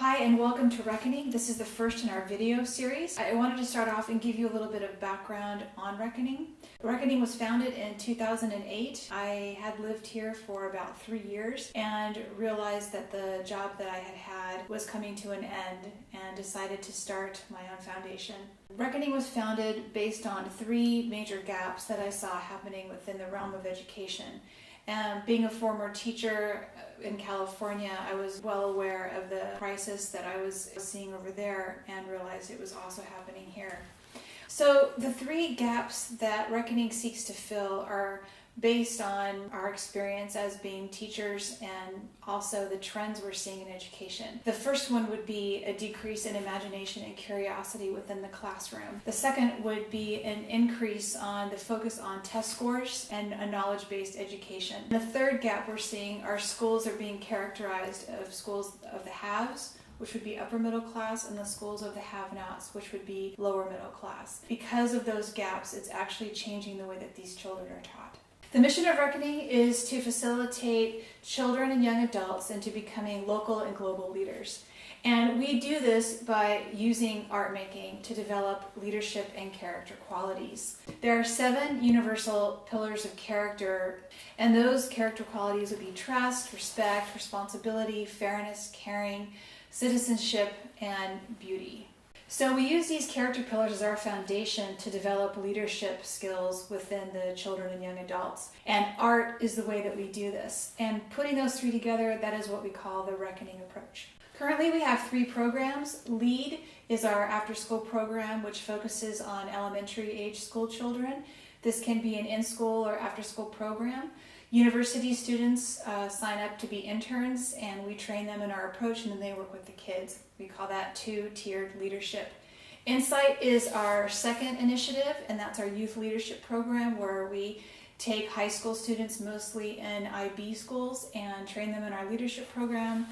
Hi and welcome to Reckoning. This is the first in our video series. I wanted to start off and give you a little bit of background on Reckoning. Reckoning was founded in 2008. I had lived here for about 3 years and realized that the job that I had was coming to an end and decided to start my own foundation. Reckoning was founded based on 3 major gaps that I saw happening within the realm of education. And being a former teacher in California, I was well aware of the crisis that I was seeing over there and realized it was also happening here. So the 3 gaps that Reckoning seeks to fill are based on our experience as being teachers and also the trends we're seeing in education. The first one would be a decrease in imagination and curiosity within the classroom. The second would be an increase on the focus on test scores and a knowledge-based education. The third gap we're seeing are schools are being characterized of schools of the haves, which would be upper middle class, and the schools of the have-nots, which would be lower middle class. Because of those gaps, it's actually changing the way that these children are taught. The mission of Reckoning is to facilitate children and young adults into becoming local and global leaders. And we do this by using art making to develop leadership and character qualities. There are 7 universal pillars of character, and those character qualities would be trust, respect, responsibility, fairness, caring, citizenship, and beauty. So we use these character pillars as our foundation to develop leadership skills within the children and young adults. And art is the way that we do this. And putting those 3 together, that is what we call the Reckoning approach. Currently we have 3 programs. LEAD is our after-school program, which focuses on elementary age school children. This can be an in-school or after-school program. University students sign up to be interns, and we train them in our approach, and then they work with the kids. We call that 2-tiered leadership. Insight is our second initiative, and that's our youth leadership program, where we take high school students, mostly in IB schools, and train them in our leadership program.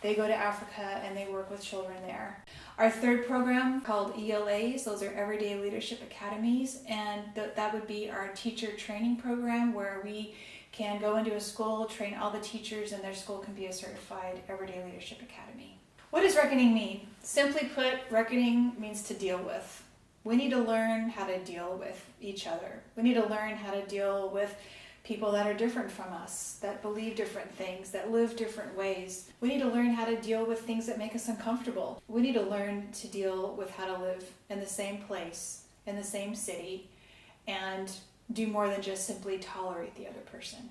They go to Africa and they work with children there. Our third program, called ELAs, those are Everyday Leadership Academies, and that would be our teacher training program, where we can go into a school, train all the teachers, and their school can be a certified Everyday Leadership Academy. What does Reckoning mean? Simply put, Reckoning means to deal with. We need to learn how to deal with each other. We need to learn how to deal with people that are different from us, that believe different things, that live different ways. We need to learn how to deal with things that make us uncomfortable. We need to learn to deal with how to live in the same place, in the same city, and do more than just simply tolerate the other person.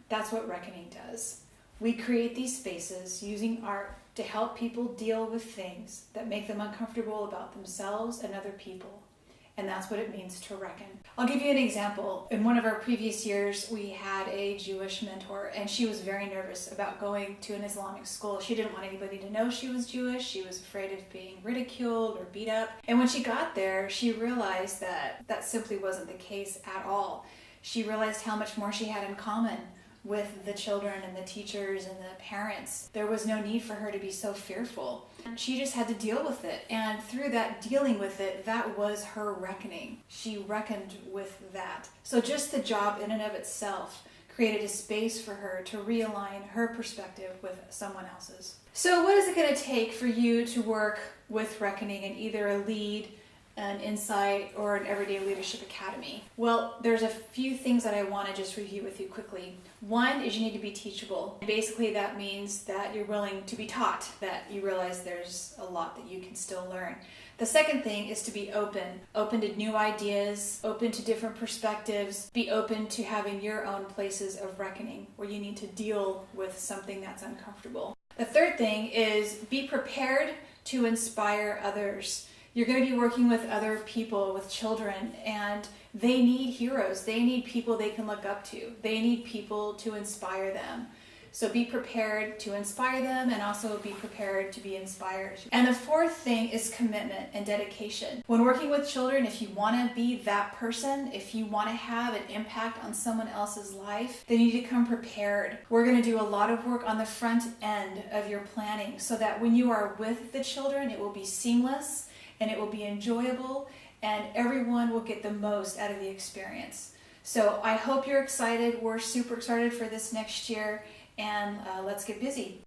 That's what Reckoning does. We create these spaces using art to help people deal with things that make them uncomfortable about themselves and other people. And that's what it means to reckon. I'll give you an example. In one of our previous years, we had a Jewish mentor, and she was very nervous about going to an Islamic school. She didn't want anybody to know she was Jewish. She was afraid of being ridiculed or beat up. And when she got there, she realized that that simply wasn't the case at all. She realized how much more she had in common with the children and the teachers and the parents. There was no need for her to be so fearful. She just had to deal with it. And through that dealing with it, that was her reckoning. She reckoned with that. So just the job in and of itself created a space for her to realign her perspective with someone else's. So what is it going to take for you to work with Reckoning in either a LEAD, an Insight, or an Everyday Leadership Academy? Well, there's a few things that I want to just review with you quickly. One is you need to be teachable. Basically, that means that you're willing to be taught, that you realize there's a lot that you can still learn. The second thing is to be open to new ideas, open to different perspectives, be open to having your own places of reckoning where you need to deal with something that's uncomfortable. The third thing is be prepared to inspire others. You're going to be working with other people, with children, and they need heroes. They need people they can look up to. They need people to inspire them. So be prepared to inspire them and also be prepared to be inspired. And the fourth thing is commitment and dedication. When working with children, if you want to be that person, if you want to have an impact on someone else's life, then you need to come prepared. We're going to do a lot of work on the front end of your planning so that when you are with the children, it will be seamless and it will be enjoyable, and everyone will get the most out of the experience. So I hope you're excited. We're super excited for this next year, and let's get busy.